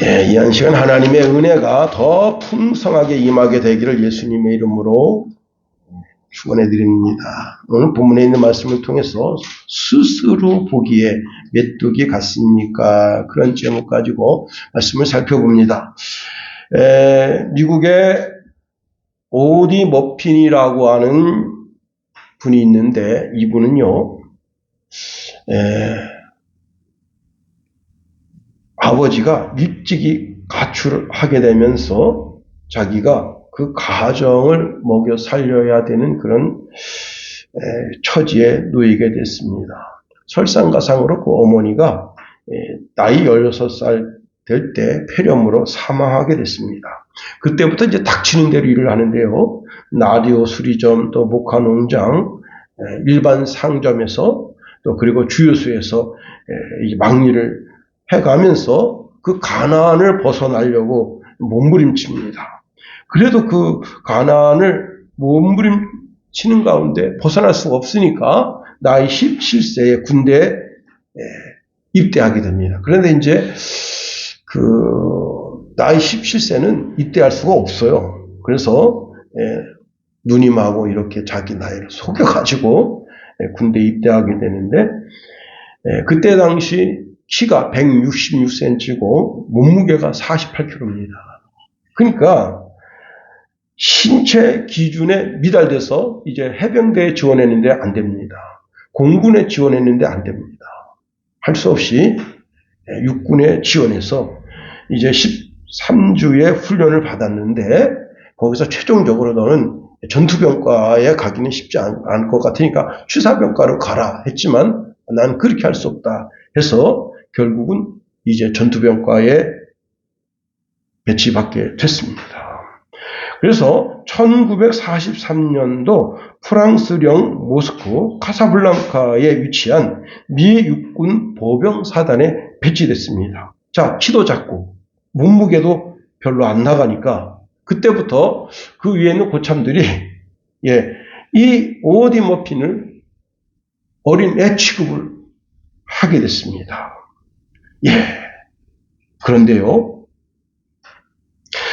예, 이 한 시간 하나님의 은혜가 더 풍성하게 임하게 되기를 예수님의 이름으로 축원해 드립니다. 오늘 본문에 있는 말씀을 통해서 스스로 보기에 메뚜기 같습니까? 그런 제목 가지고 말씀을 살펴봅니다. 미국의 오디 머핀이라고 하는 분이 있는데 이분은요, 아버지가 일찍이 가출을 하게 되면서 자기가 그 가정을 먹여 살려야 되는 그런 처지에 놓이게 됐습니다. 설상가상으로 그 어머니가 나이 16살 될 때 폐렴으로 사망하게 됐습니다. 그때부터 이제 닥치는 대로 일을 하는데요. 라디오 수리점, 또 목화농장, 일반 상점에서 또 그리고 주유소에서 막일을 해가면서 그 가난을 벗어나려고 몸부림칩니다. 그래도 그 가난을 몸부림치는 가운데 벗어날 수가 없으니까 나이 17세에 군대에 입대하게 됩니다. 그런데 이제 나이 17세는 입대할 수가 없어요. 그래서 누님하고 이렇게 자기 나이를 속여가지고 군대에 입대하게 되는데 그때 당시 키가 166cm고 몸무게가 48kg입니다. 그러니까 신체 기준에 미달돼서 이제 해병대에 지원했는데 안 됩니다. 공군에 지원했는데 안 됩니다. 할 수 없이 육군에 지원해서 이제 13주의 훈련을 받았는데 거기서 최종적으로 너는 전투병과에 가기는 쉽지 않을 것 같으니까 취사병과로 가라 했지만 난 그렇게 할 수 없다 해서 결국은 이제 전투병과에 배치받게 됐습니다. 그래서 1943년도 프랑스령 모스크 카사블랑카에 위치한 미 육군 보병사단에 배치됐습니다. 자, 키도 작고 몸무게도 별로 안 나가니까 그때부터 그 위에 있는 고참들이 이 오디 머핀을 어린 애 취급을 하게 됐습니다. 그런데요,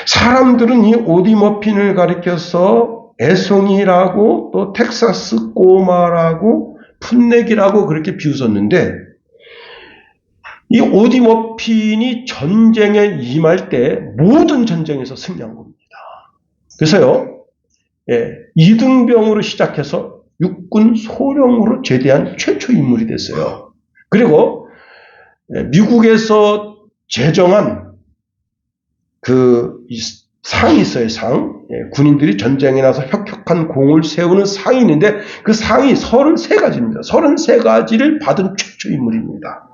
사람들은 이 오디 머핀을 가리켜서 애송이라고 또 텍사스 꼬마라고 풋내기라고 그렇게 비웃었는데 이 오디 머핀이 전쟁에 임할 때 모든 전쟁에서 승리한 겁니다. 그래서요, 이등병으로 시작해서 육군 소령으로 제대한 최초 인물이 됐어요. 그리고 미국에서 제정한 그 상이 있어요, 상. 군인들이 전쟁에 나서 혁혁한 공을 세우는 상이 있는데 그 상이 33가지입니다. 33가지를 받은 최초 인물입니다.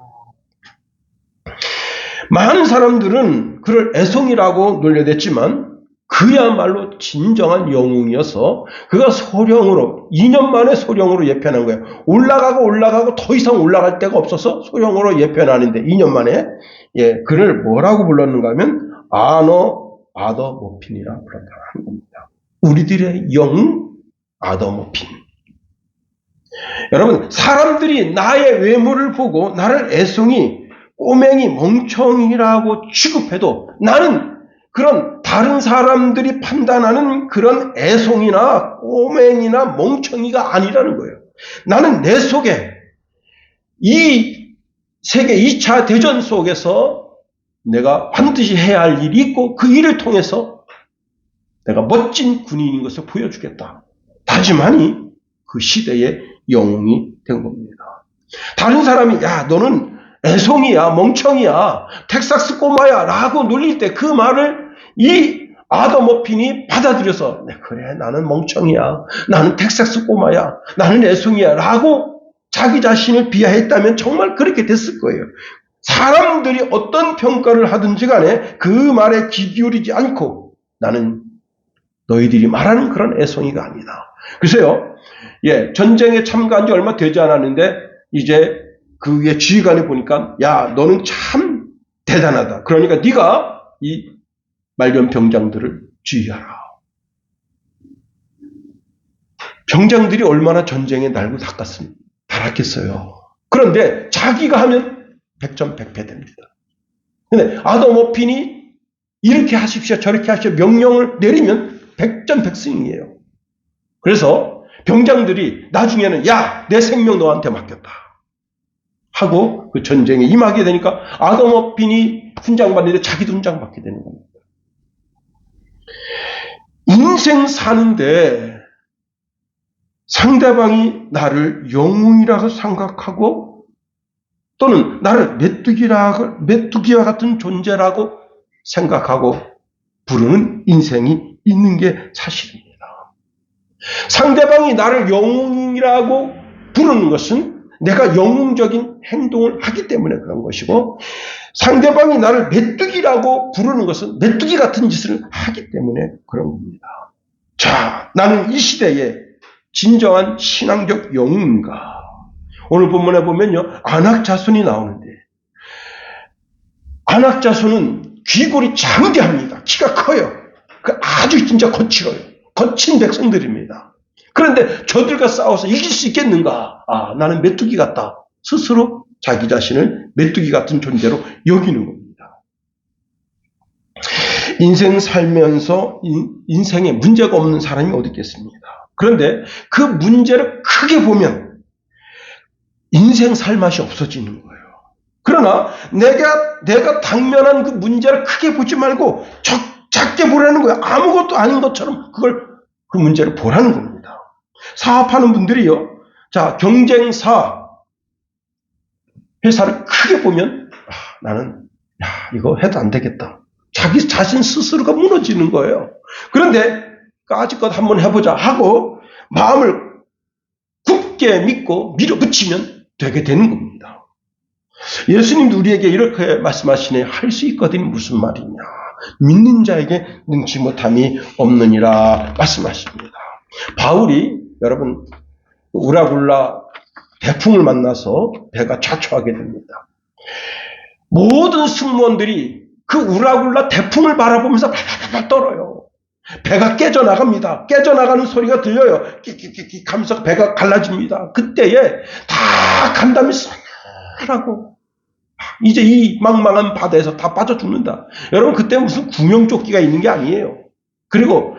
많은 사람들은 그를 애송이라고 놀려댔지만 그야말로 진정한 영웅이어서 그가 소령으로 2년 만에 소령으로 예편한 거예요. 올라가고 더 이상 올라갈 데가 없어서 소령으로 예편하는데 2년 만에 그를 뭐라고 불렀는가 하면 아더 머핀이라 불렀다는 겁니다. 우리들의 영웅 아더 머핀. 여러분, 사람들이 나의 외모를 보고 나를 애송이, 꼬맹이, 멍청이라고 취급해도 나는 그런 다른 사람들이 판단하는 그런 애송이나 꼬맹이나 멍청이가 아니라는 거예요. 나는 내 속에 이 세계 2차 대전 속에서 내가 반드시 해야 할 일이 있고 그 일을 통해서 내가 멋진 군인인 것을 보여주겠다. 다짐하니 그 시대의 영웅이 된 겁니다. 다른 사람이 너는 애송이야, 멍청이야, 텍사스 꼬마야 라고 놀릴 때 그 말을 이 아더 머핀이 받아들여서 그래, 나는 멍청이야, 나는 텍사스 꼬마야, 나는 애송이야 라고 자기 자신을 비하했다면 정말 그렇게 됐을 거예요. 사람들이 어떤 평가를 하든지 간에 그 말에 귀 기울이지 않고 나는 너희들이 말하는 그런 애송이가 아니다. 그래서요, 전쟁에 참가한 지 얼마 되지 않았는데 이제 그 위에 지휘관이 보니까 너는 참 대단하다. 그러니까 네가 이 말년 병장들을 지휘하라. 병장들이 얼마나 전쟁에 날고 달았겠어요. 그런데 자기가 하면 100점 100패 됩니다. 근데 아도모핀이 이렇게 하십시오, 저렇게 하십시오 명령을 내리면 백전백승이에요. 그래서 병장들이 나중에는 야, 내 생명 너한테 맡겼다 하고 그 전쟁에 임하게 되니까 아도모핀이 훈장받는데 자기도 훈장받게 되는 겁니다. 인생 사는데 상대방이 나를 영웅이라고 생각하고 또는 나를 메뚜기와 같은 존재라고 생각하고 부르는 인생이 있는 게 사실입니다. 상대방이 나를 영웅이라고 부르는 것은 내가 영웅적인 행동을 하기 때문에 그런 것이고, 상대방이 나를 메뚜기라고 부르는 것은 메뚜기 같은 짓을 하기 때문에 그런 겁니다. 자, 나는 이 시대에 진정한 신앙적 영웅인가? 오늘 본문에 보면요, 안악자손이 나오는데, 안악자손은 귀골이 장대합니다. 키가 커요. 아주 진짜 거친 백성들입니다. 그런데 저들과 싸워서 이길 수 있겠는가? 아, 나는 메뚜기 같다. 스스로 자기 자신을 메뚜기 같은 존재로 여기는 겁니다. 인생 살면서 인생에 문제가 없는 사람이 어디 있겠습니까? 그런데 그 문제를 크게 보면 인생 살 맛이 없어지는 거예요. 그러나 내가 당면한 그 문제를 크게 보지 말고 작게 보라는 거예요. 아무것도 아닌 것처럼 그 문제를 보라는 겁니다. 사업하는 분들이요, 자, 경쟁사 회사를 크게 보면 나는 이거 해도 안 되겠다. 자기 자신 스스로가 무너지는 거예요. 그런데 까짓것 한번 해보자 하고 마음을 굳게 믿고 밀어붙이면 되게 되는 겁니다. 예수님도 우리에게 이렇게 말씀하시네. 할 수 있거든. 무슨 말이냐? 믿는 자에게 능치 못함이 없느니라 말씀하십니다. 바울이 여러분 우라굴라 대풍을 만나서 배가 자초하게 됩니다. 모든 승무원들이 그 우라굴라 대풍을 바라보면서 발발발 떨어요. 배가 깨져나갑니다. 깨져나가는 소리가 들려요. 끼끼끼끼 하면서 배가 갈라집니다. 그때에 다 간담이 쏘라고 이제 이 망망한 바다에서 다 빠져 죽는다. 여러분, 그때 무슨 구명조끼가 있는 게 아니에요. 그리고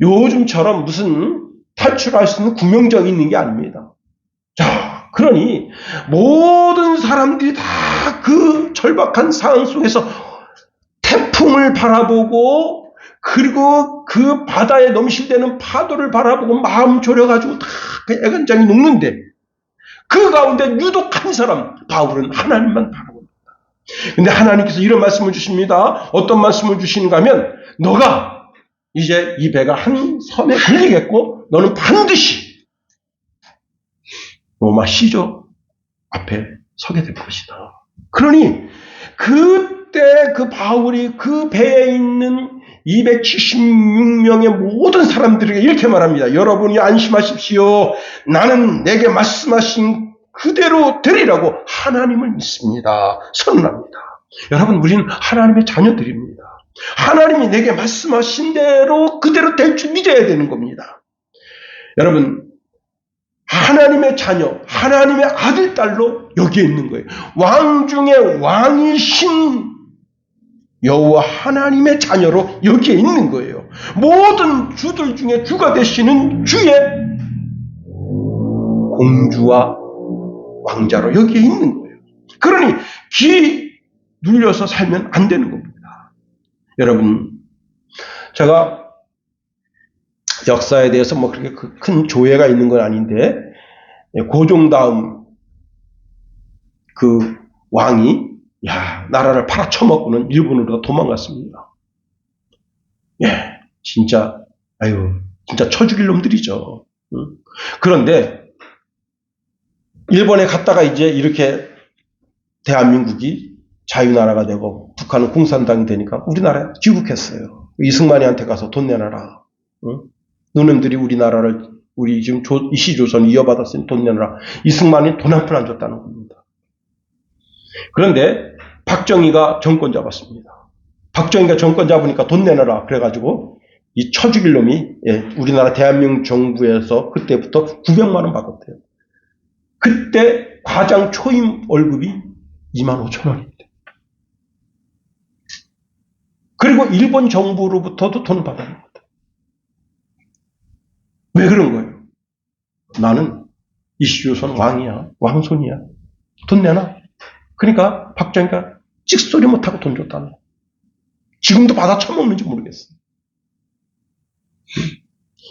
요즘처럼 무슨 탈출할 수 있는 구명정이 있는 게 아닙니다. 자, 그러니 모든 사람들이 다 그 절박한 상황 속에서 태풍을 바라보고 그리고 그 바다에 넘실대는 파도를 바라보고 마음 졸여가지고 다 애간장이 녹는데 그 가운데 유독 한 사람, 바울은 하나님만 바라봅니다. 근데 하나님께서 이런 말씀을 주십니다. 어떤 말씀을 주시는가 하면, 너가 이제 이 배가 한 섬에 걸리겠고 너는 반드시 로마 시조 앞에 서게 될 것이다. 그러니 그때 그 바울이 그 배에 있는 276명의 모든 사람들에게 이렇게 말합니다. 여러분이 안심하십시오. 나는 내게 말씀하신 그대로 되리라고 하나님을 믿습니다. 선언합니다. 여러분, 우리는 하나님의 자녀들입니다. 하나님이 내게 말씀하신 대로 그대로 될 줄 믿어야 되는 겁니다. 여러분, 하나님의 자녀, 하나님의 아들, 딸로 여기에 있는 거예요. 왕 중에 왕이신 여호와 하나님의 자녀로 여기에 있는 거예요. 모든 주들 중에 주가 되시는 주의 공주와 왕자로 여기에 있는 거예요. 그러니 기 눌려서 살면 안 되는 겁니다. 여러분, 제가 역사에 대해서 뭐 그렇게 큰 조예가 있는 건 아닌데, 고종 다음 그 왕이 나라를 팔아쳐먹고는 일본으로 도망갔습니다. 진짜 쳐 죽일 놈들이죠. 그런데 일본에 갔다가 이제 이렇게 대한민국이 자유나라가 되고 북한은 공산당이 되니까 우리나라에 귀국했어요. 이승만이한테 가서 돈 내놔라. 너네들이 우리나라를 우리 지금 이시조선 이어받았으니 돈 내놔라. 이승만이 돈 한 푼 안 줬다는 겁니다. 그런데 박정희가 정권 잡았습니다. 박정희가 정권 잡으니까 돈 내놔라. 그래가지고 이 쳐 죽일 놈이 우리나라 대한민국 정부에서 그때부터 900만 원 받았대요. 그때 과장 초임 월급이 25,000원입니다. 그리고 일본 정부로부터도 돈 받아냅니다. 왜 그런 거예요? 나는 이시조선 왕이야. 왕손이야. 돈 내놔. 그러니까 박정희가 찍소리 못하고 돈 줬다는 거야. 지금도 받아 처먹는지 모르겠어.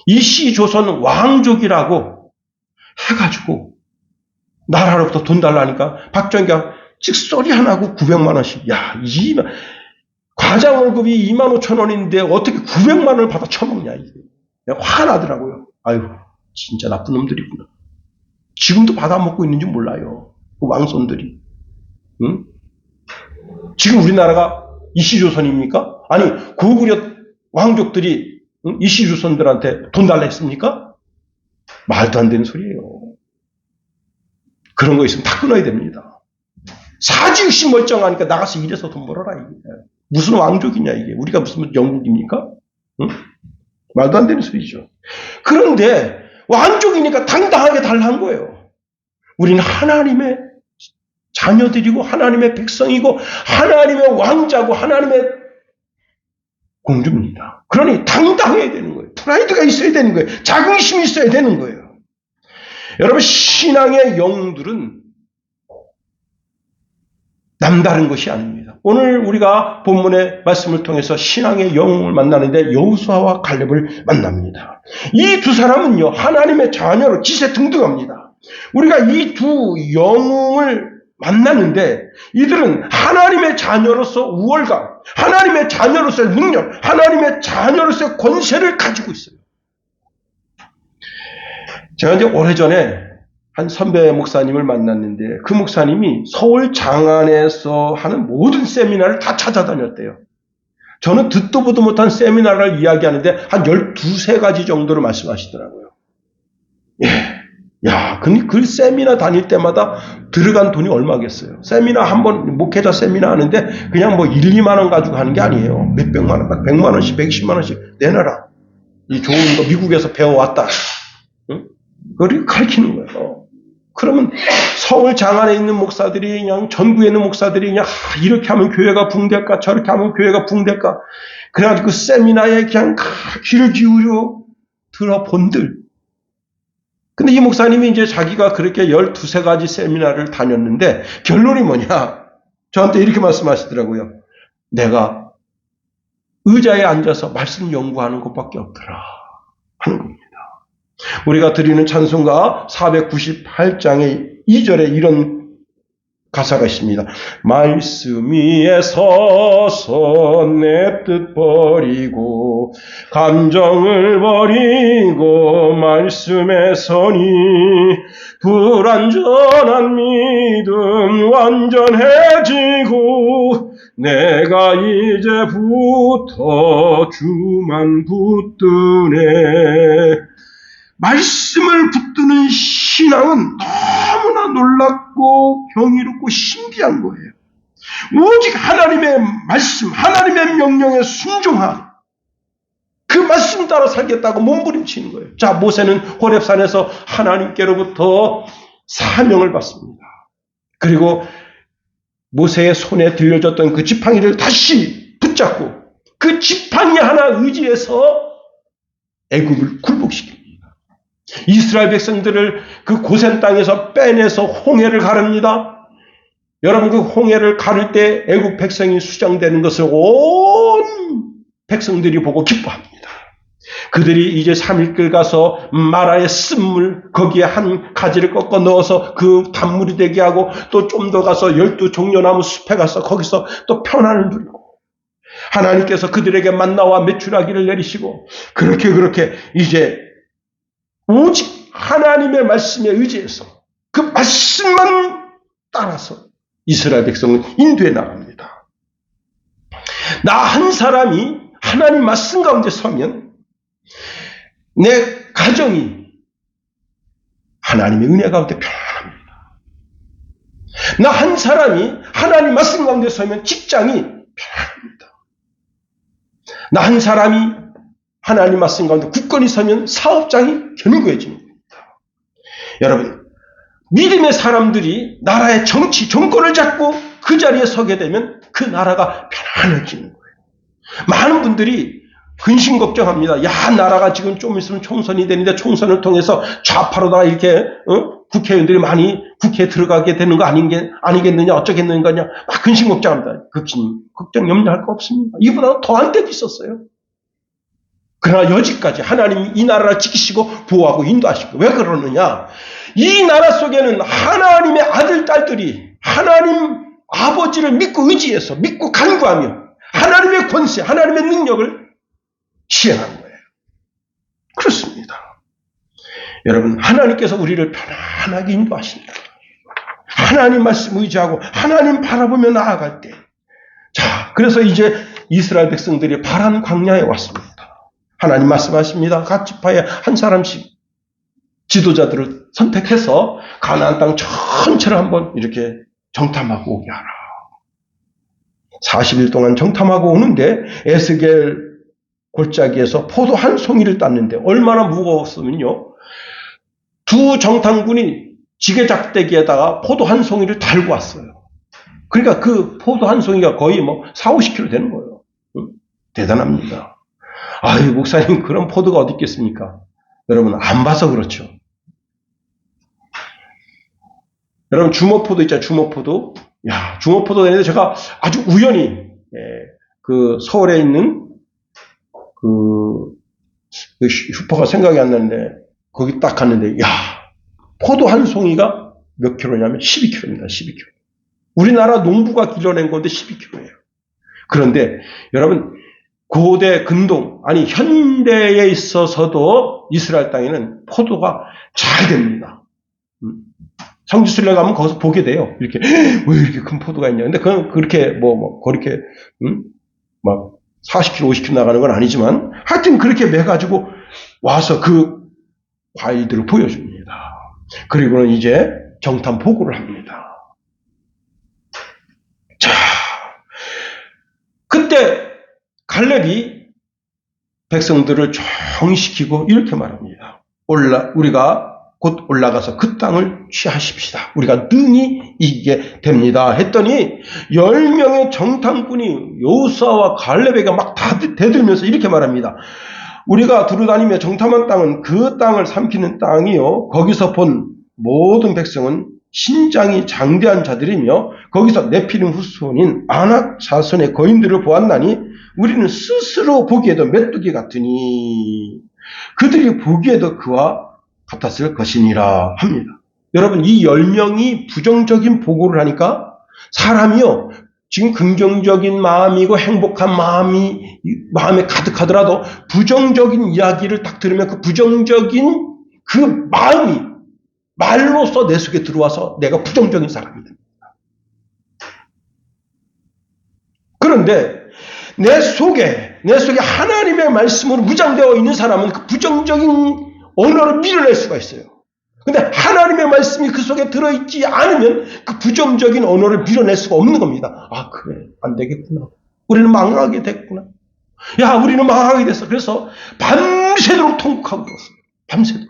이시조선 왕족이라고 해가지고 나라로부터 돈 달라니까 박정희가 찍소리 안 하고 900만 원씩. 야, 과장 월급이 2만 5천 원인데 어떻게 900만 원을 받아 처먹냐 이게. 내가 화가 나더라고요. 아유, 진짜 나쁜 놈들이구나. 지금도 받아 먹고 있는지 몰라요. 그 왕손들이. 응? 지금 우리나라가 이시조선입니까? 아니, 고구려 왕족들이 이시조선들한테 돈 달라 했습니까? 말도 안 되는 소리예요. 그런 거 있으면 다 끊어야 됩니다. 사지육시 멀쩡하니까 나가서 일해서 돈 벌어라 이게. 무슨 왕족이냐 이게. 우리가 무슨 영국입니까? 응? 말도 안 되는 소리죠. 그런데 왕족이니까 당당하게 달라는 거예요. 우리는 하나님의 자녀들이고 하나님의 백성이고 하나님의 왕자고 하나님의 공주입니다. 그러니 당당해야 되는 거예요. 프라이드가 있어야 되는 거예요. 자긍심이 있어야 되는 거예요. 여러분, 신앙의 영웅들은 남다른 것이 아닙니다. 오늘 우리가 본문의 말씀을 통해서 신앙의 영웅을 만나는데 여호수아와 갈렙을 만납니다. 이 두 사람은요, 하나님의 자녀로 기세등등합니다. 우리가 이 두 영웅을 만났는데 이들은 하나님의 자녀로서 우월감, 하나님의 자녀로서의 능력, 하나님의 자녀로서의 권세를 가지고 있어요. 제가 이제 오래전에 한 선배 목사님을 만났는데 그 목사님이 서울 장안에서 하는 모든 세미나를 다 찾아다녔대요. 저는 듣도 보도 못한 세미나를 이야기하는데 한 12~13가지 정도로 말씀하시더라고요. 예. 야, 근데 그 세미나 다닐 때마다 들어간 돈이 얼마겠어요? 세미나 한번 목회자 세미나 하는데 그냥 뭐 1~2만 원 가지고 하는 게 아니에요. 몇백만 원, 100만 원씩, 120만 원씩 내놔라. 이 좋은 거 미국에서 배워왔다. 응? 그걸 가르치는 거예요. 그러면 서울 장안에 있는 목사들이 그냥 전국에 있는 목사들이 그냥 이렇게 하면 교회가 붕댈까 저렇게 하면 교회가 붕댈까 그래가지고 그 세미나에 그냥 귀를 기울여 들어본들. 근데 이 목사님이 이제 자기가 그렇게 12~13가지 세미나를 다녔는데 결론이 뭐냐? 저한테 이렇게 말씀하시더라고요. 내가 의자에 앉아서 말씀 연구하는 것밖에 없더라 하는 겁니다. 우리가 드리는 찬송가 498장의 2절에 이런 가사가 있습니다. 말씀 위에 서서 내 뜻 버리고 감정을 버리고 말씀에 서니 불완전한 믿음 완전해지고 내가 이제부터 주만 붙드네. 말씀을 붙드는 신앙은 너무나 놀랍고 경이롭고 신비한 거예요. 오직 하나님의 말씀, 하나님의 명령에 순종하고 그 말씀 따라 살겠다고 몸부림치는 거예요. 자, 모세는 호렙산에서 하나님께로부터 사명을 받습니다. 그리고 모세의 손에 들려졌던 그 지팡이를 다시 붙잡고 그 지팡이 하나 의지해서 애굽을 굴복시킵니다. 이스라엘 백성들을 그 고센 땅에서 빼내서 홍해를 가릅니다. 여러분, 그 홍해를 가를 때 애굽 백성이 수장되는 것을 온 백성들이 보고 기뻐합니다. 그들이 이제 3일길 가서 마라의 쓴물 거기에 한 가지를 꺾어 넣어서 그 단물이 되게 하고 또 좀 더 가서 12종려나무 숲에 가서 거기서 또 편안을 누리고 하나님께서 그들에게 만나와 메추라기를 내리시고 그렇게 이제 오직 하나님의 말씀에 의지해서 그 말씀만 따라서 이스라엘 백성을 인도해 나갑니다. 나 한 사람이 하나님 말씀 가운데 서면 내 가정이 하나님의 은혜 가운데 편안합니다. 나 한 사람이 하나님 말씀 가운데 서면 직장이 편안합니다. 나 한 사람이 하나님 말씀 가운데 굳건히 서면 사업장이 견고해집니다. 여러분, 믿음의 사람들이 나라의 정치, 정권을 잡고 그 자리에 서게 되면 그 나라가 편안해지는 거예요. 많은 분들이 근심 걱정합니다. 야, 나라가 지금 좀 있으면 총선이 되는데 총선을 통해서 좌파로다가 이렇게 국회의원들이 많이 국회에 들어가게 되는 거 아니겠느냐, 어쩌겠느냐, 막 근심 걱정합니다. 걱정 염려할 거 없습니다. 이보다 더한 때도 있었어요. 그러나 여지까지 하나님이 이 나라를 지키시고 보호하고 인도하시고, 왜 그러느냐? 이 나라 속에는 하나님의 아들, 딸들이 하나님 아버지를 믿고 의지해서 믿고 간구하며 하나님의 권세, 하나님의 능력을 시행하는 거예요. 그렇습니다. 여러분, 하나님께서 우리를 편안하게 인도하십니다. 하나님 말씀 의지하고 하나님 바라보며 나아갈 때, 자, 그래서 이제 이스라엘 백성들이 파란 광야에 왔습니다. 하나님 말씀하십니다. 각 지파에 한 사람씩 지도자들을 선택해서 가나안 땅 전체를 한번 이렇게 정탐하고 오게 하라. 40일 동안 정탐하고 오는데 에스겔 골짜기에서 포도 한 송이를 땄는데 얼마나 무거웠으면요, 두 정탐군이 지게작대기에다가 포도 한 송이를 달고 왔어요. 그러니까 그 포도 한 송이가 거의 4, 50kg 되는 거예요. 대단합니다. 아유, 목사님, 그런 포도가 어디 있겠습니까? 여러분, 안 봐서 그렇죠. 여러분, 주먹포도 있잖아요, 주먹포도. 야, 주먹포도 되는데 제가 아주 우연히, 그 서울에 있는 그 슈퍼가 생각이 안 나는데, 거기 딱 갔는데, 야, 포도 한 송이가 몇 킬로냐면 12kg입니다, 12kg. 우리나라 농부가 길러낸 건데 12kg예요. 그런데, 여러분, 고대 근동, 아니 현대에 있어서도 이스라엘 땅에는 포도가 잘 됩니다. 성지순례 가면 거기서 보게 돼요. 이렇게 왜 이렇게 큰 포도가 있냐. 근데 그건 그렇게 그렇게 막 40kg, 50kg 나가는 건 아니지만 하여튼 그렇게 매가지고 와서 그 과일들을 보여줍니다. 그리고는 이제 정탐 보고를 합니다. 자, 그때 갈렙이 백성들을 정시키고 이렇게 말합니다. 우리가 곧 올라가서 그 땅을 취하십시다. 우리가 능히 이기게 됩니다. 했더니 10명의 정탐꾼이 여호수아와 갈렙에게 막 다 대들면서 이렇게 말합니다. 우리가 두루다니며 정탐한 땅은 그 땅을 삼키는 땅이요, 거기서 본 모든 백성은 신장이 장대한 자들이며 거기서 네피림 후손인 아낙 자손의 거인들을 보았나니 우리는 스스로 보기에도 메뚜기 같으니 그들이 보기에도 그와 같았을 것이니라 합니다. 여러분, 이 10명이 부정적인 보고를 하니까 사람이요, 지금 긍정적인 마음이고 행복한 마음에 가득하더라도 부정적인 이야기를 딱 들으면 그 부정적인 그 마음이 말로써 내 속에 들어와서 내가 부정적인 사람이 됩니다. 그런데 내 속에 하나님의 말씀으로 무장되어 있는 사람은 그 부정적인 언어를 밀어낼 수가 있어요. 근데 하나님의 말씀이 그 속에 들어있지 않으면 그 부정적인 언어를 밀어낼 수가 없는 겁니다. 아, 그래, 안 되겠구나. 우리는 망하게 됐구나. 야, 우리는 망하게 됐어. 그래서 밤새도록 통곡하고 있었어요. 밤새도록.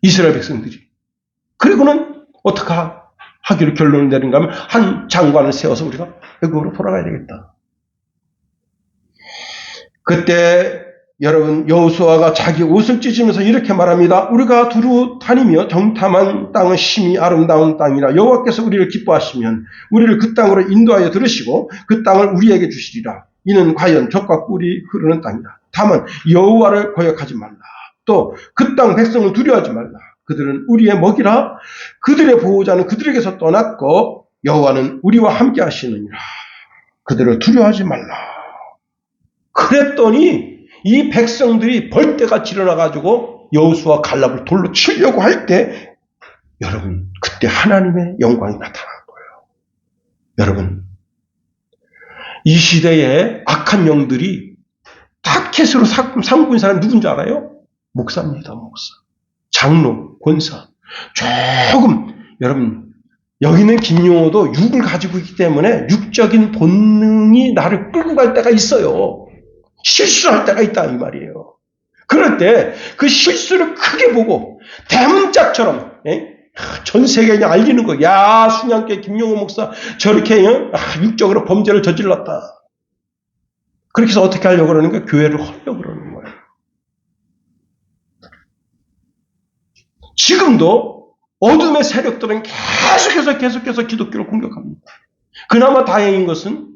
이스라엘 백성들이. 그리고는 어떻게 하기로 결론을 내린가 하면 한 장관을 세워서 우리가 애굽으로 돌아가야 되겠다. 그때 여러분, 여호수아가 자기 옷을 찢으면서 이렇게 말합니다. 우리가 두루 다니며 정탐한 땅은 심히 아름다운 땅이라 여호와께서 우리를 기뻐하시면 우리를 그 땅으로 인도하여 들으시고 그 땅을 우리에게 주시리라. 이는 과연 젖과 꿀이 흐르는 땅이라. 다만 여호와를 거역하지 말라. 또 그 땅 백성을 두려워하지 말라. 그들은 우리의 먹이라. 그들의 보호자는 그들에게서 떠났고 여호와는 우리와 함께 하시느니라. 그들을 두려워하지 말라. 그랬더니 이 백성들이 벌떼같이 일어나가지고 여호수아 갈렙을 돌로 치려고 할 때, 여러분, 그때 하나님의 영광이 나타난 거예요. 여러분, 이 시대에 악한 영들이 타켓으로 삼고 있는 사람이 누군지 알아요? 목사입니다, 목사. 장로, 권사. 조금, 여러분, 여기는 김용호도 육을 가지고 있기 때문에 육적인 본능이 나를 끌고 갈 때가 있어요. 실수할 때가 있다, 이 말이에요. 그럴 때 그 실수를 크게 보고 대문짝처럼 전 세계에 알리는 거. 야, 순양교회 김용호 목사 저렇게 육적으로 범죄를 저질렀다. 그렇게 해서 어떻게 하려고 그러는 거예요? 교회를 헐려고 그러는 거예요. 지금도 어둠의 세력들은 계속해서 기독교를 공격합니다. 그나마 다행인 것은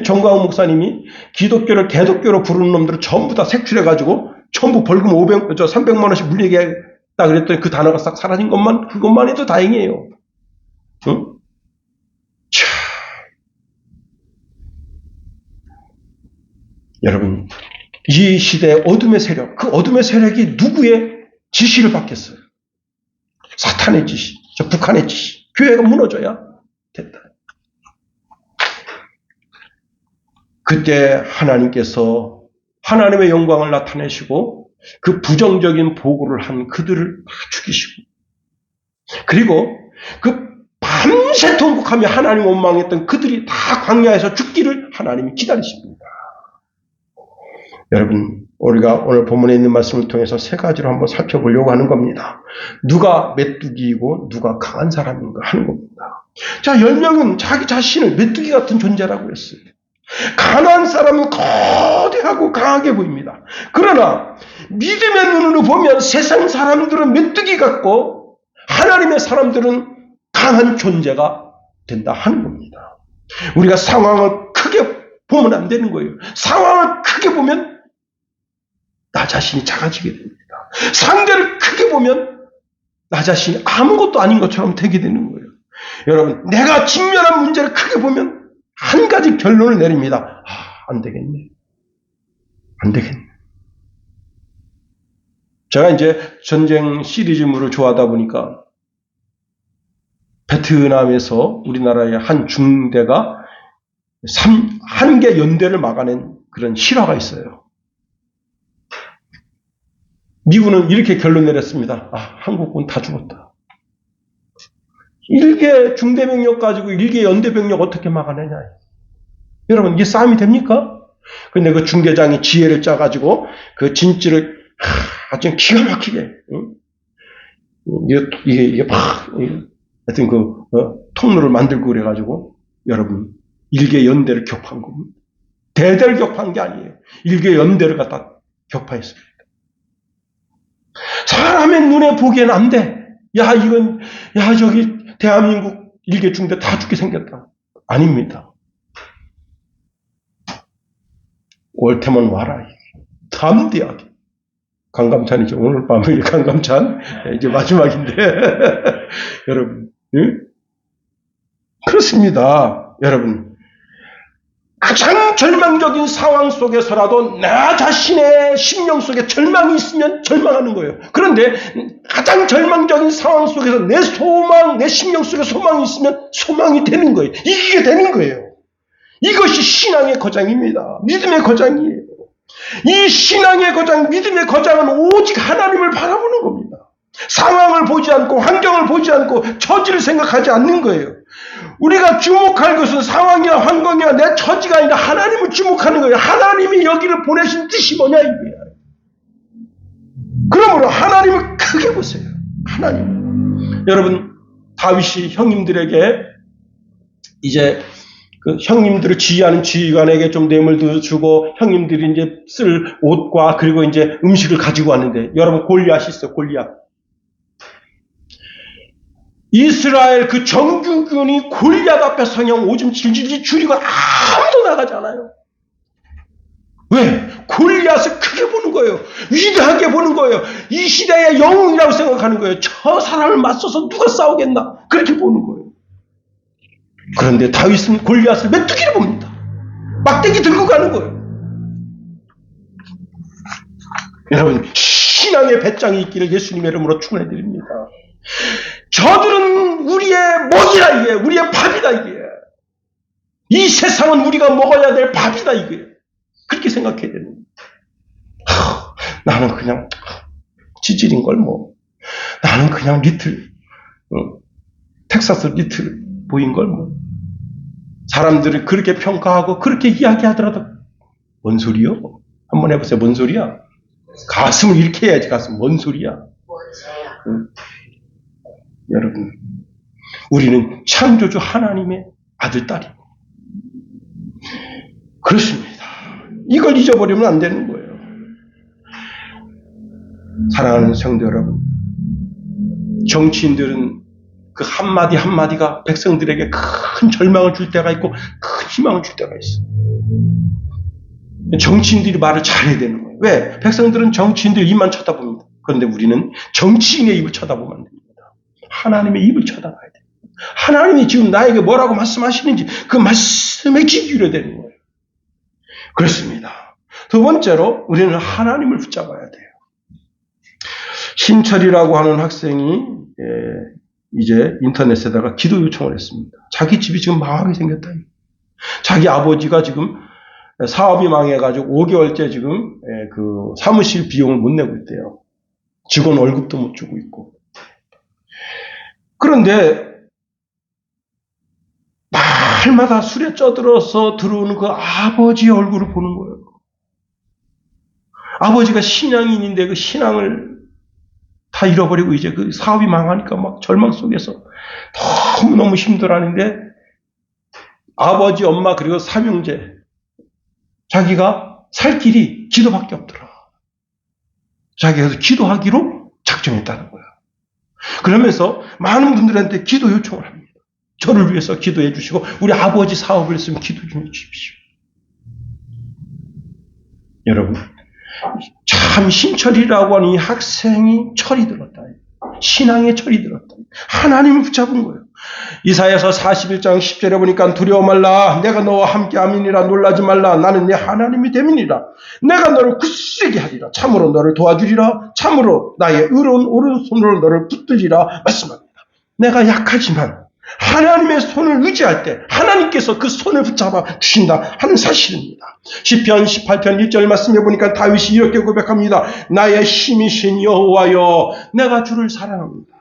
정광훈 목사님이 기독교를 개독교로 부르는 놈들을 전부 다 색출해가지고 전부 벌금 300만 원씩 물리게 했다 그랬더니 그 단어가 싹 사라진 그것만 해도 다행이에요. 응? 자, 여러분, 이 시대의 어둠의 세력, 그 어둠의 세력이 누구의 지시를 받겠어요? 사탄의 지시, 북한의 지시. 교회가 무너져야 됐다. 그때 하나님께서 하나님의 영광을 나타내시고 그 부정적인 보고를 한 그들을 죽이시고, 그리고 그 밤새 통곡하며 하나님 원망했던 그들이 다 광야에서 죽기를 하나님이 기다리십니다. 여러분, 우리가 오늘 본문에 있는 말씀을 통해서 세 가지로 한번 살펴보려고 하는 겁니다. 누가 메뚜기이고 누가 강한 사람인가 하는 겁니다. 자, 10명은 자기 자신을 메뚜기 같은 존재라고 했어요. 가난한 사람은 거대하고 강하게 보입니다. 그러나 믿음의 눈으로 보면 세상 사람들은 메뚜기 같고 하나님의 사람들은 강한 존재가 된다 하는 겁니다. 우리가 상황을 크게 보면 안 되는 거예요. 상황을 크게 보면 나 자신이 작아지게 됩니다. 상대를 크게 보면 나 자신이 아무것도 아닌 것처럼 되게 되는 거예요. 여러분, 내가 직면한 문제를 크게 보면 한 가지 결론을 내립니다. 안 되겠네. 안 되겠네. 제가 이제 전쟁 시리즈물을 좋아하다 보니까 베트남에서 우리나라의 한 중대가 한 개 연대를 막아낸 그런 실화가 있어요. 미군은 이렇게 결론 내렸습니다. 한국군 다 죽었다. 1개 중대병력 가지고 1개 연대병력 어떻게 막아내냐. 여러분, 이게 싸움이 됩니까? 근데 그 중대장이 지혜를 짜가지고 그 진지를 아주 기가 막히게, 이게 막, 하여튼 통로를 만들고 그래가지고, 여러분, 1개 연대를 격파한 겁니다. 대대를 격파한 게 아니에요. 1개 연대를 갖다 격파했습니다. 사람의 눈에 보기에는 안 돼. 저기 대한민국 1개 중대 다 죽게 생겼다. 아닙니다. 옳테면 와라. 담대하게. 강감찬이죠. 오늘 밤에 강감찬. 이제 마지막인데. 여러분. 응? 그렇습니다. 여러분. 가장 절망적인 상황 속에서라도 나 자신의 심령 속에 절망이 있으면 절망하는 거예요. 그런데 가장 절망적인 상황 속에서 내 심령 속에 소망이 있으면 소망이 되는 거예요. 이기게 되는 거예요. 이것이 신앙의 거장입니다. 믿음의 거장이에요. 이 신앙의 거장, 믿음의 거장은 오직 하나님을 바라보는 겁니다. 상황을 보지 않고 환경을 보지 않고 처지를 생각하지 않는 거예요. 우리가 주목할 것은 상황이나 환경이나 내 처지가 아니라 하나님을 주목하는 거예요. 하나님이 여기를 보내신 뜻이 뭐냐 이거예요. 그러므로 하나님을 크게 보세요. 하나님. 여러분, 다윗이 형님들에게 이제 그 형님들을 지휘하는 지휘관에게 좀 뇌물도 주고 형님들이 이제 쓸 옷과 그리고 이제 음식을 가지고 왔는데, 여러분, 골리앗이 있어요. 골리앗. 이스라엘 그 정규군이 골리앗 앞에 서냥 오줌 질질 줄이고 아무도 나가지 않아요. 왜? 골리앗을 크게 보는 거예요. 위대하게 보는 거예요. 이 시대의 영웅이라고 생각하는 거예요. 저 사람을 맞서서 누가 싸우겠나? 그렇게 보는 거예요. 그런데 다윗은 골리앗을 메뚜기를 봅니다. 막대기 들고 가는 거예요. 여러분, 신앙의 배짱이 있기를 예수님의 이름으로 축원해드립니다. 저들은 우리의 먹이다 이게, 우리의 밥이다 이게. 이 세상은 우리가 먹어야 될 밥이다 이게. 그렇게 생각해야 되는 거예요. 나는 그냥 지질인 걸 뭐. 나는 그냥 텍사스 리틀 보인 걸 뭐. 사람들이 그렇게 평가하고 그렇게 이야기하더라도 뭔 소리요? 한번 해보세요. 뭔 소리야? 가슴을 이렇게 해야지. 가슴 뭔 소리야? 여러분, 우리는 창조주 하나님의 아들, 딸이고 그렇습니다. 이걸 잊어버리면 안 되는 거예요. 사랑하는 성도 여러분, 정치인들은 그 한마디 한마디가 백성들에게 큰 절망을 줄 때가 있고 큰 희망을 줄 때가 있어요. 정치인들이 말을 잘해야 되는 거예요. 왜? 백성들은 정치인들 입만 쳐다봅니다. 그런데 우리는 정치인의 입을 쳐다보면 안 됩니다. 하나님의 입을 쳐다봐야 돼요. 하나님이 지금 나에게 뭐라고 말씀하시는지 그 말씀에 귀 기울여야 되는 거예요. 그렇습니다. 두 번째로 우리는 하나님을 붙잡아야 돼요. 신철이라고 하는 학생이 이제 인터넷에다가 기도 요청을 했습니다. 자기 집이 지금 망하게 생겼다. 자기 아버지가 지금 사업이 망해가지고 5개월째 지금 그 사무실 비용을 못 내고 있대요. 직원 월급도 못 주고 있고. 그런데 날마다 술에 쪄들어서 들어오는 그 아버지의 얼굴을 보는 거예요. 아버지가 신앙인인데 그 신앙을 다 잃어버리고 이제 그 사업이 망하니까 막 절망 속에서 너무너무 힘들어하는데 아버지, 엄마 그리고 삼형제 자기가 살 길이 기도밖에 없더라. 자기가 그래서 기도하기로 작정했다는 거야. 그러면서 많은 분들한테 기도 요청을 합니다. 저를 위해서 기도해 주시고 우리 아버지 사업을 했으면 기도 좀 해 주십시오. 여러분, 참 신철이라고 하는 이 학생이 철이 들었다. 신앙에 철이 들었다. 하나님을 붙잡은 거예요. 이사야서 41장 10절에 보니까 두려워 말라. 내가 너와 함께 함이니라. 놀라지 말라. 나는 내 하나님이 됨이니라. 내가 너를 굳세게 하리라. 참으로 너를 도와주리라. 참으로 나의 의로운 오른손으로 너를 붙들리라. 말씀합니다. 내가 약하지만 하나님의 손을 의지할 때 하나님께서 그 손을 붙잡아 주신다 하는 사실입니다. 시편 18편 1절 말씀해 보니까 다윗이 이렇게 고백합니다. 나의 힘이신 여호와여, 내가 주를 사랑합니다.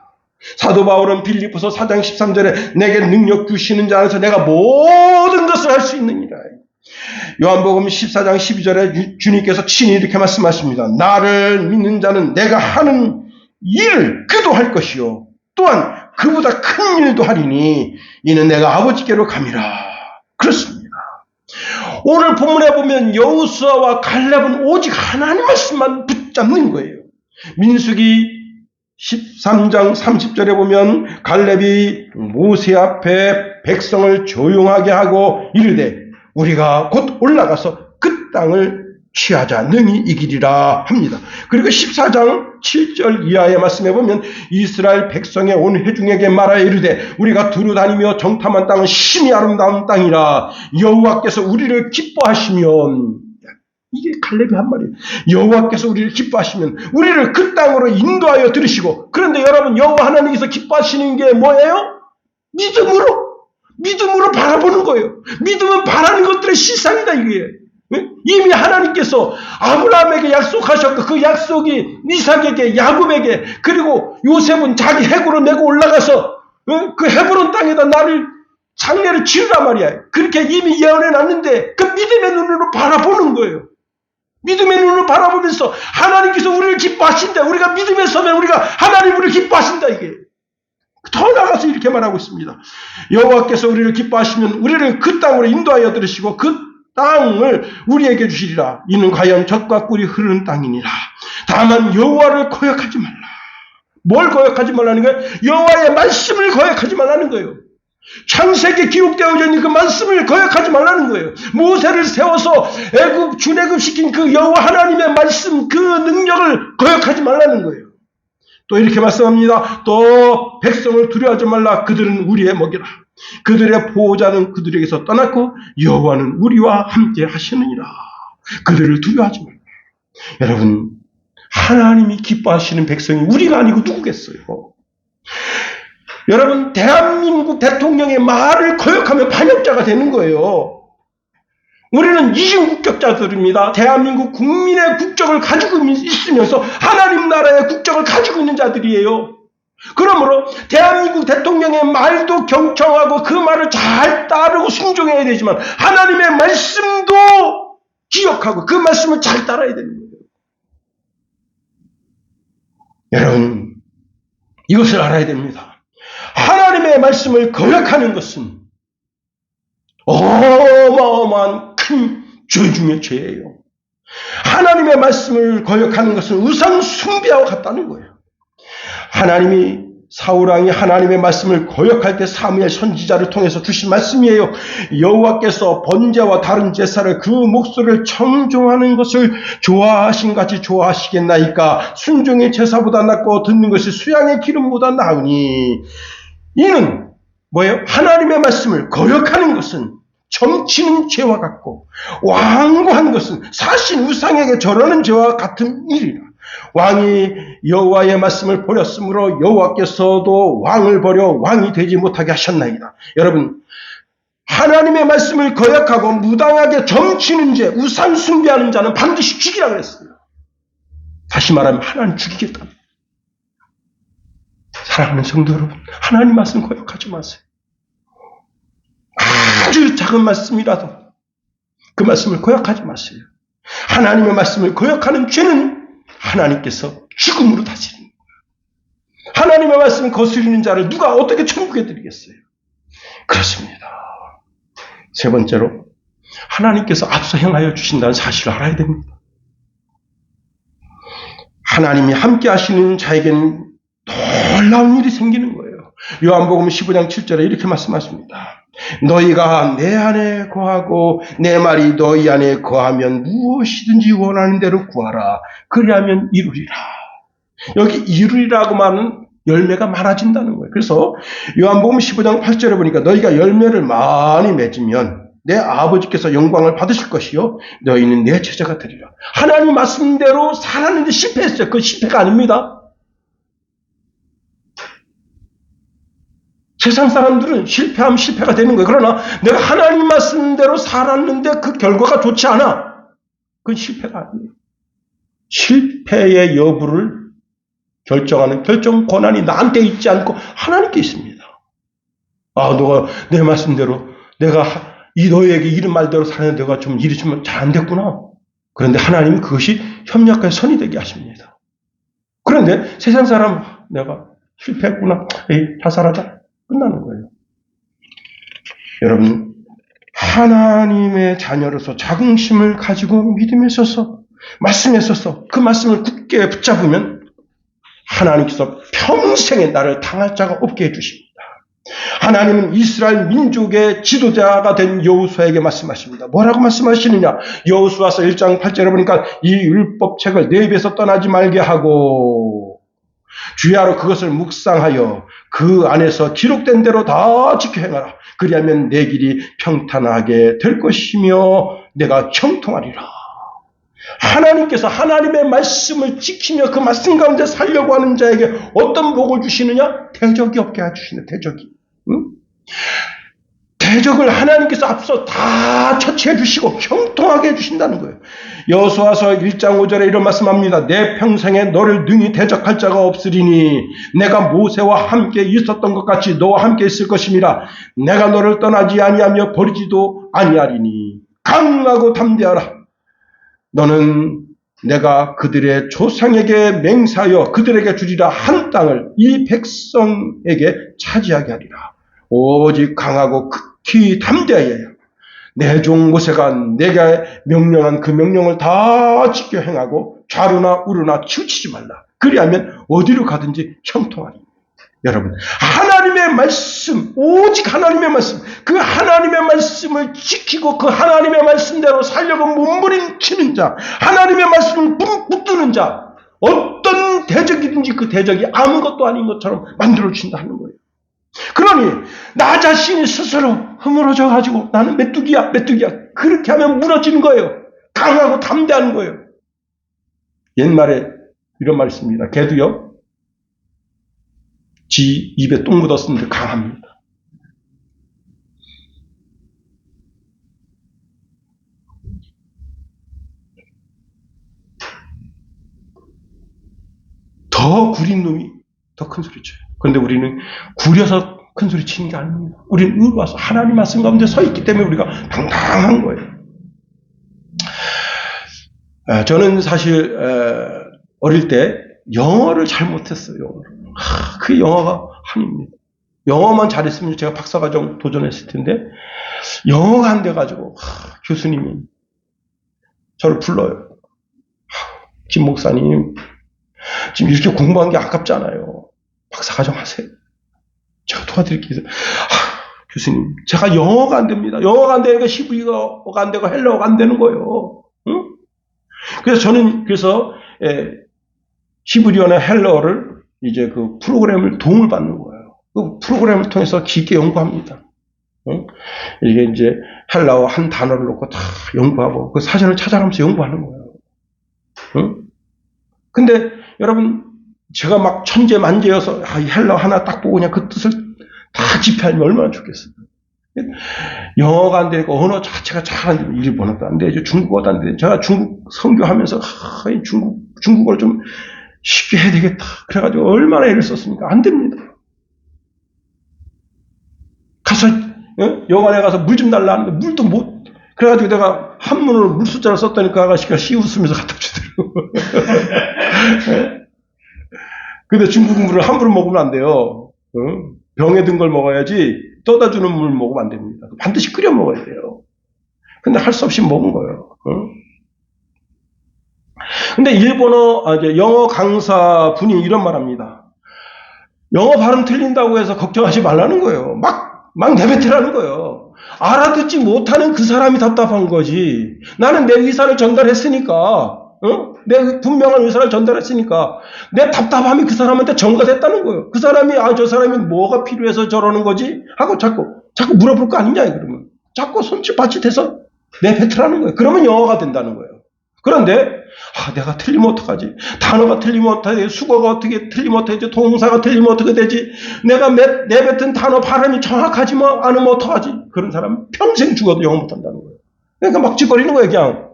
사도 바울은 빌립보서 4장 13절에 내게 능력 주시는 자 안에서 내가 모든 것을 할 수 있느니라. 요한복음 14장 12절에 주님께서 친히 이렇게 말씀하십니다. 나를 믿는 자는 내가 하는 일을 그도 할 것이요 또한 그보다 큰 일도 하리니 이는 내가 아버지께로 감이라. 그렇습니다. 오늘 본문에 보면 여호수아와 갈렙은 오직 하나님 말씀만 붙잡는 거예요. 민수기 13장 30절에 보면 갈렙이 모세 앞에 백성을 조용하게 하고 이르되 우리가 곧 올라가서 그 땅을 취하자 능히 이기리라 합니다. 그리고 14장 7절 이하의 말씀에 보면 이스라엘 백성의 온 회중에게 말하여 이르되 우리가 두루 다니며 정탐한 땅은 심히 아름다운 땅이라 여호와께서 우리를 기뻐하시면, 이게 갈렙이 한 말이에요. 여호와께서 우리를 기뻐하시면 우리를 그 땅으로 인도하여 들으시고. 그런데 여러분, 여호와 하나님께서 기뻐하시는 게 뭐예요? 믿음으로 바라보는 거예요. 믿음은 바라는 것들의 실상이다 이게. 이미 하나님께서 아브라함에게 약속하셨고 그 약속이 이삭에게, 야곱에게, 그리고 요셉은 자기 해구로 메고 올라가서 그 헤브론 땅에다 나를 장례를 지으란 말이야. 그렇게 이미 예언해 놨는데 그 믿음의 눈으로 바라보는 거예요. 믿음의 눈으로 바라보면서 하나님께서 우리를 기뻐하신다. 우리가 믿음에 서면 우리가 하나님 우리를 기뻐하신다 이게. 더 나가서 이렇게 말하고 있습니다. 여호와께서 우리를 기뻐하시면 우리를 그 땅으로 인도하여 들으시고 그 땅을 우리에게 주시리라. 이는 과연 젖과 꿀이 흐르는 땅이니라. 다만 여호와를 거역하지 말라. 뭘 거역하지 말라는 거예요? 여호와의 말씀을 거역하지 말라는 거예요. 창세기에 기록되어져 있는 그 말씀을 거역하지 말라는 거예요. 모세를 세워서 출애굽시킨 그 여호와 하나님의 말씀, 그 능력을 거역하지 말라는 거예요. 또 이렇게 말씀합니다. 또 백성을 두려워하지 말라. 그들은 우리의 먹이라. 그들의 보호자는 그들에게서 떠났고 여호와는 우리와 함께 하시느니라. 그들을 두려워하지 말라. 여러분, 하나님이 기뻐하시는 백성이 우리가 아니고 누구겠어요? 여러분, 대한민국 대통령의 말을 거역하면 반역자가 되는 거예요. 우리는 이중국적자들입니다. 대한민국 국민의 국적을 가지고 있으면서 하나님 나라의 국적을 가지고 있는 자들이에요. 그러므로 대한민국 대통령의 말도 경청하고 그 말을 잘 따르고 순종해야 되지만 하나님의 말씀도 기억하고 그 말씀을 잘 따라야 되는 거예요. 여러분, 이것을 알아야 됩니다. 하나님의 말씀을 거역하는 것은 어마어마한 큰 죄 중에 죄예요. 하나님의 말씀을 거역하는 것은 우상 숭배와 같다는 거예요. 하나님이 사울왕이 하나님의 말씀을 거역할 때 사무엘 선지자를 통해서 주신 말씀이에요. 여호와께서 번제와 다른 제사를 그 목소리를 청종하는 것을 좋아하신 같이 좋아하시겠나이까. 순종의 제사보다 낫고 듣는 것이 수양의 기름보다 나으니. 이는 뭐예요? 하나님의 말씀을 거역하는 것은 점치는 죄와 같고 완고한 것은 사신 우상에게 절하는 죄와 같은 일이라. 왕이 여호와의 말씀을 버렸으므로 여호와께서도 왕을 버려 왕이 되지 못하게 하셨나이다. 여러분, 하나님의 말씀을 거역하고 무당하게 점치는 죄, 우상 숭배하는 자는 반드시 죽이라 그랬어요. 다시 말하면 하나님 죽이겠다. 사랑하는 성도 여러분, 하나님 말씀 거역하지 마세요. 아주 작은 말씀이라도 그 말씀을 거역하지 마세요. 하나님의 말씀을 거역하는 죄는 하나님께서 죽음으로 다스리는 거예요. 하나님의 말씀을 거스리는 자를 누가 어떻게 천국에 드리겠어요? 그렇습니다. 세 번째로, 하나님께서 앞서 행하여 주신다는 사실을 알아야 됩니다. 하나님이 함께 하시는 자에게는 놀라운 일이 생기는 거예요. 요한복음 15장 7절에 이렇게 말씀하십니다. 너희가 내 안에 거하고 내 말이 너희 안에 거하면 무엇이든지 원하는 대로 구하라. 그리하면 이루리라. 여기 이루리라고 말하는 열매가 많아진다는 거예요. 그래서 요한복음 15장 8절에 보니까 너희가 열매를 많이 맺으면 내 아버지께서 영광을 받으실 것이요 너희는 내 제자가 되리라. 하나님 말씀대로 살았는데 실패했어요. 그건 실패가 아닙니다. 세상 사람들은 실패하면 실패가 되는 거예요. 그러나 내가 하나님 말씀대로 살았는데 그 결과가 좋지 않아. 그건 실패가 아니에요. 실패의 여부를 결정하는 결정 권한이 나한테 있지 않고 하나님께 있습니다. 아, 너가 내 말씀대로 내가 너에게 이런 말대로 살았는데 내가 좀 일이 좀 잘 안 됐구나. 그런데 하나님은 그것이 협력과 선이 되게 하십니다. 그런데 세상 사람 내가 실패했구나. 에이, 자살하자. 끝나는 거예요. 여러분, 하나님의 자녀로서 자긍심을 가지고 믿음에 서서 말씀에 서서 그 말씀을 굳게 붙잡으면 하나님께서 평생에 나를 당할 자가 없게 해주십니다. 하나님은 이스라엘 민족의 지도자가 된 여호수아에게 말씀하십니다. 뭐라고 말씀하시느냐? 여호수아서 1장 8절에 보니까 이 율법책을 내 입에서 떠나지 말게 하고 주야로 그것을 묵상하여 그 안에서 기록된 대로 다 지켜 행하라. 그리하면 내 길이 평탄하게 될 것이며 내가 형통하리라. 하나님께서 하나님의 말씀을 지키며 그 말씀 가운데 살려고 하는 자에게 어떤 복을 주시느냐? 대적이 없게 해주시는 대적이. 응? 대적을 하나님께서 앞서 다 처치해 주시고 형통하게 해주신다는 거예요. 여호수아서 1장 5절에 이런 말씀합니다. 내 평생에 너를 능히 대적할 자가 없으리니 내가 모세와 함께 있었던 것 같이 너와 함께 있을 것임이라. 내가 너를 떠나지 아니하며 버리지도 아니하리니 강하고 담대하라. 너는 내가 그들의 조상에게 맹세하여 그들에게 주리라 한 땅을 이 백성에게 차지하게 하리라. 오직 강하고 극히 담대하여 내 종 모세가 내가 명령한 그 명령을 다 지켜 행하고 좌루나 우루나 치우치지 말라. 그리하면 어디로 가든지 형통하리. 여러분, 하나님의 말씀, 오직 하나님의 말씀, 그 하나님의 말씀을 지키고 그 하나님의 말씀대로 살려고 몸부림치는 자, 하나님의 말씀을 붙드는 자, 어떤 대적이든지 그 대적이 아무것도 아닌 것처럼 만들어주신다 하는 거예요. 그러니 나 자신이 스스로 허물어져 가지고 나는 메뚜기야 그렇게 하면 무너지는 거예요. 강하고 담대한 거예요. 옛말에 이런 말이 있습니다. 개도요 지 입에 똥 묻었는데 강합니다. 더 구린 놈이 더 큰 소리 쳐요. 그런데 우리는 구려서 큰 소리 치는 게 아닙니다. 우리는 의로와서 하나님 말씀 가운데 서 있기 때문에 우리가 당당한 거예요. 저는 사실 어릴 때 영어를 잘 못했어요. 그 영어가 한입니다. 영어만 잘했으면 제가 박사과정 도전했을 텐데 영어가 안 돼가지고 교수님이 저를 불러요. 김 목사님, 지금 이렇게 공부한 게 아깝잖아요. 박사과정 하세요. 제가 도와드릴게요. 교수님, 제가 영어가 안 됩니다. 영어가 안 되니까 히브리어가 안 되고 헬라어가 안 되는 거예요. 응? 그래서 저는 히브리어나 헬라어를 이제 그 프로그램을 도움을 받는 거예요. 그 프로그램을 통해서 깊게 연구합니다. 응? 이게 이제 헬라어 한 단어를 놓고 다 연구하고 그 사전을 찾아가면서 연구하는 거예요. 응? 근데 여러분, 제가 막 천재만재여서 이 헬라어 하나 딱 보고 그냥 그 뜻을 다 집회하면 얼마나 좋겠어요. 영어가 안 되니까 언어 자체가 잘 안 되면 일본어도 안 되죠. 중국어도 안 되죠. 제가 중국 선교하면서 중국어를 좀 쉽게 해야 되겠다. 그래가지고 얼마나 애를 썼습니까? 안 됩니다. 가서 여관에 가서 물 좀 달라 하는데 물도 못. 그래가지고 내가 한문으로 물 숫자를 썼더니 그 아가씨가 웃으면서 갖다 주더라고. 근데 중국 물을 함부로 먹으면 안 돼요. 병에 든 걸 먹어야지 떠다 주는 물 먹으면 안 됩니다. 반드시 끓여 먹어야 돼요. 근데 할 수 없이 먹은 거예요. 근데 영어 강사 분이 이런 말 합니다. 영어 발음 틀린다고 해서 걱정하지 말라는 거예요. 막 내뱉으라는 거예요. 알아듣지 못하는 그 사람이 답답한 거지. 나는 내 의사를 전달했으니까, 내 분명한 의사를 전달했으니까, 내 답답함이 그 사람한테 전가됐다는 거예요. 그 사람이, 저 사람이 뭐가 필요해서 저러는 거지? 하고 자꾸 물어볼 거 아니냐, 그러면. 자꾸 손짓발짓해서 내뱉으라는 거예요. 그러면 영어가 된다는 거예요. 그런데, 내가 틀리면 어떡하지? 단어가 틀리면 어떡하지? 수거가 어떻게 틀리면 어떡하지? 동사가 틀리면 어떻게 되지? 내가 내뱉은 단어 발음이 정확하지 않으면 어떡하지? 그런 사람은 평생 죽어도 영어 못한다는 거예요. 그러니까 막 짓거리는 거예요, 그냥.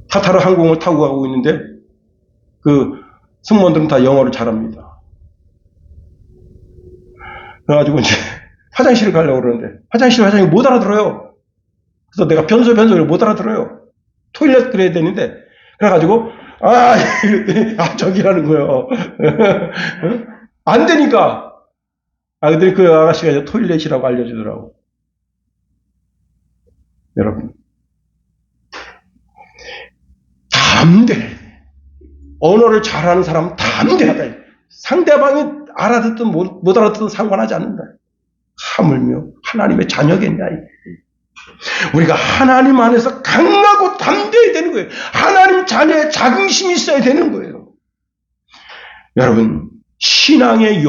카타르 항공을 타고 가고 있는데, 그 승무원들은 다 영어를 잘합니다. 그래가지고 이제 화장실을 가려고 그러는데, 화장실 못 알아들어요. 그래서 내가 변소를 못 알아들어요. 토일렛 그래야 되는데, 그래가지고, 저기라는 거예요. 안 되니까. 근데 그 아가씨가 이제 토일렛이라고 알려주더라고. 여러분. 담대. 언어를 잘하는 사람은 담대하다. 상대방이 알아듣든 못 알아듣든 상관하지 않는다. 하물며 하나님의 자녀겠냐. 우리가 하나님 안에서 강하고 담대해야 되는 거예요. 하나님 자녀의 자긍심이 있어야 되는 거예요. 여러분, 신앙의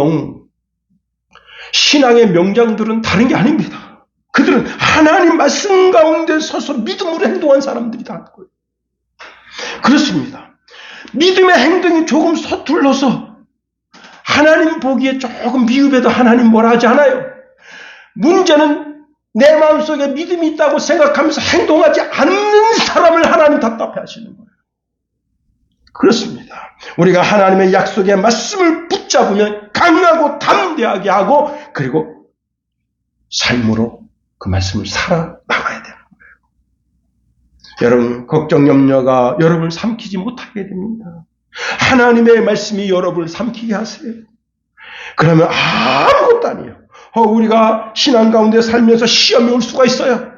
신앙의 명장들은 다른 게 아닙니다. 그들은 하나님 말씀 가운데 서서 믿음으로 행동한 사람들이 다 거예요. 그렇습니다. 믿음의 행동이 조금 서툴러서 하나님 보기에 조금 미흡해도 하나님 뭐라 하지 않아요. 문제는 내 마음속에 믿음이 있다고 생각하면서 행동하지 않는 사람을 하나님 답답해 하시는 거예요. 그렇습니다. 우리가 하나님의 약속의 말씀을 붙잡으면 강하고 담대하게 하고 그리고 삶으로 그 말씀을 살아나가야 되는 거예요. 여러분, 걱정 염려가 여러분을 삼키지 못하게 됩니다. 하나님의 말씀이 여러분을 삼키게 하세요. 그러면 아무것도 아니에요. 우리가 신앙 가운데 살면서 시험이 올 수가 있어요.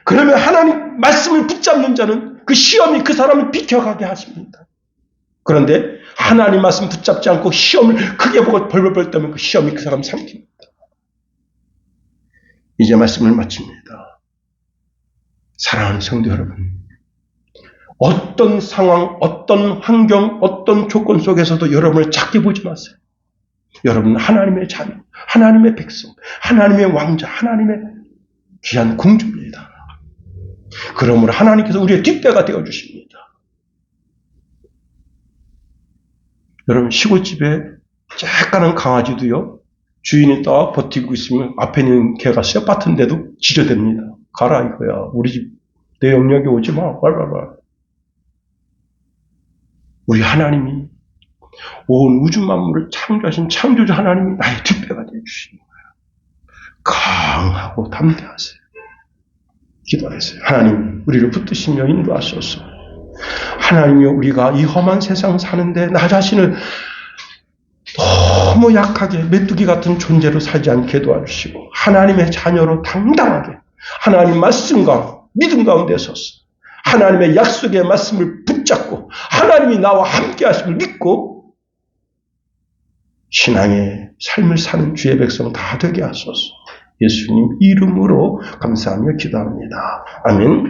그러면 하나님 말씀을 붙잡는 자는 그 시험이 그 사람을 비켜가게 하십니다. 그런데 하나님 말씀 붙잡지 않고 시험을 크게 보고 벌벌벌 떠면 그 시험이 그 사람 삼킵니다. 이제 말씀을 마칩니다. 사랑하는 성도 여러분, 어떤 상황, 어떤 환경, 어떤 조건 속에서도 여러분을 작게 보지 마세요. 여러분은 하나님의 자녀, 하나님의 백성, 하나님의 왕자, 하나님의 귀한 공주입니다. 그러므로 하나님께서 우리의 뒷배가 되어주십니다. 여러분, 시골집에 쬐까는 강아지도요, 주인이 딱 버티고 있으면 앞에 있는 개가 쇠 같은데도 지저댑니다. 가라 이거야. 우리 집 내 영역에 오지 마. 말봐봐. 우리 하나님이 온 우주 만물을 창조하신 창조주 하나님이 나의 뒷배가 되어주시는 거예요. 강하고 담대하세요. 기도하세요. 하나님, 우리를 붙드시며 인도하소서. 하나님이여, 우리가 이 험한 세상 사는데 나 자신을 너무 약하게 메뚜기 같은 존재로 살지 않게 도와주시고 하나님의 자녀로 당당하게 하나님 말씀과 믿음 가운데 서서 하나님의 약속의 말씀을 붙잡고 하나님이 나와 함께 하심을 믿고 신앙의 삶을 사는 주의 백성 다 되게 하소서. 예수님 이름으로 감사하며 기도합니다. 아멘.